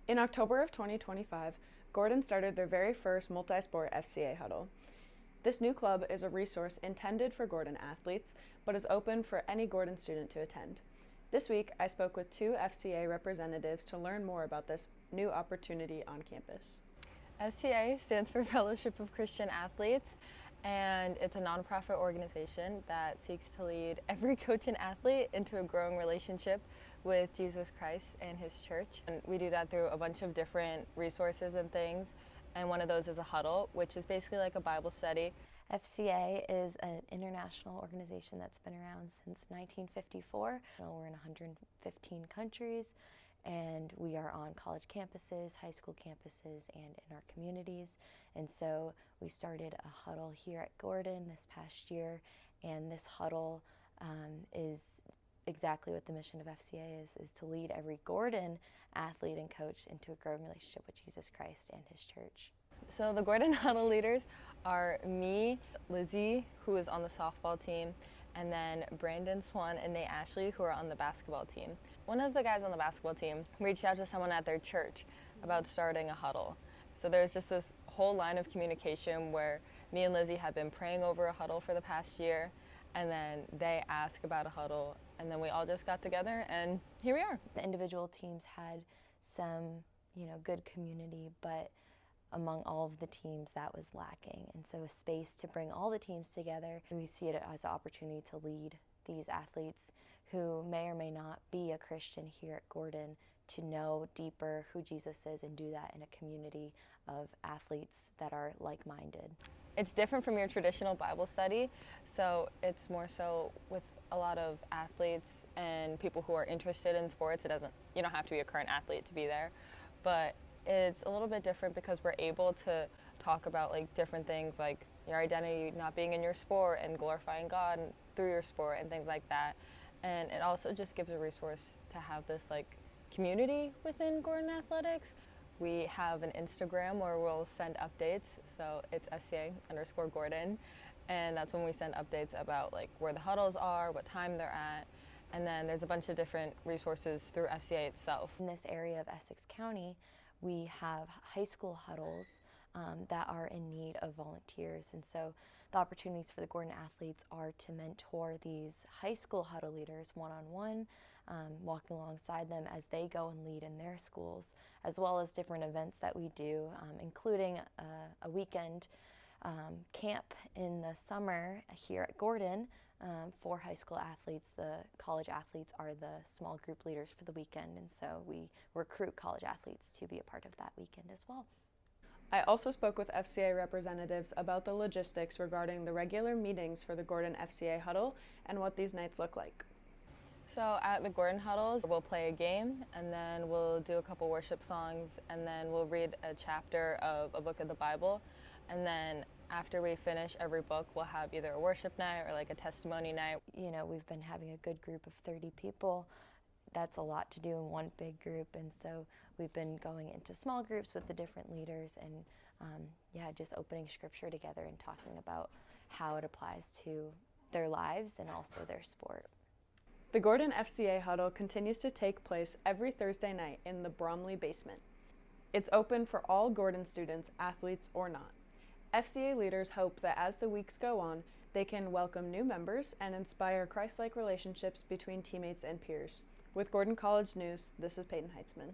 In October of 2025, Gordon started their very first multi-sport FCA huddle. This new club is a resource intended for Gordon athletes, but is open for any Gordon student to attend. This week, I spoke with two FCA representatives to learn more about this new opportunity on campus. FCA stands for Fellowship of Christian Athletes, and it's a nonprofit organization that seeks to lead every coach and athlete into a growing relationship with Jesus Christ and His church. And we do that through a bunch of different resources and things, and one of those is a huddle, which is basically like a Bible study. FCA is an international organization that's been around since 1954. We're in 115 countries, and we are on college campuses, high school campuses, and in our communities. And so we started a huddle here at Gordon this past year, and this huddle is exactly what the mission of FCA is to lead every Gordon athlete and coach into a growing relationship with Jesus Christ and His church. So the Gordon Huddle leaders are me, Lizzie, who is on the softball team, and then Brandon Swan and Nate Ashley, who are on the basketball team. One of the guys on the basketball team reached out to someone at their church about starting a huddle. So there's just this whole line of communication where me and Lizzie have been praying over a huddle for the past year, and then they ask about a huddle, and then we all just got together, and here we are. The individual teams had some, good community, but among all of the teams that was lacking. And so a space to bring all the teams together. We see it as an opportunity to lead these athletes who may or may not be a Christian here at Gordon to know deeper who Jesus is and do that in a community of athletes that are like-minded. It's different from your traditional Bible study, so it's more so with a lot of athletes and people who are interested in sports. You don't have to be a current athlete to be there, but it's a little bit different because we're able to talk about different things like your identity not being in your sport and glorifying God through your sport and things like that. And it also just gives a resource to have this community within Gordon Athletics. We have an Instagram where we'll send updates, so it's FCA_Gordon, and that's when we send updates about where the huddles are, what time they're at, and then there's a bunch of different resources through FCA itself. In this area of Essex County, we have high school huddles that are in need of volunteers, and so the opportunities for the Gordon athletes are to mentor these high school huddle leaders one-on-one, walking alongside them as they go and lead in their schools, as well as different events that we do, including a weekend camp in the summer here at Gordon for high school athletes. The college athletes are the small group leaders for the weekend, and so we recruit college athletes to be a part of that weekend as well. I also spoke with FCA representatives about the logistics regarding the regular meetings for the Gordon FCA huddle and what these nights look like. So at the Gordon huddles, we'll play a game, and then we'll do a couple worship songs, and then we'll read a chapter of a book of the Bible, and then after we finish every book, we'll have either a worship night or a testimony night. We've been having a good group of 30 people. That's a lot to do in one big group, and so we've been going into small groups with the different leaders and just opening scripture together and talking about how it applies to their lives and also their sport. The Gordon FCA huddle continues to take place every Thursday night in the Bromley basement. It's open for all Gordon students, athletes or not. FCA leaders hope that as the weeks go on, they can welcome new members and inspire Christ-like relationships between teammates and peers. With Gordon College News, this is Peyton Heitzman.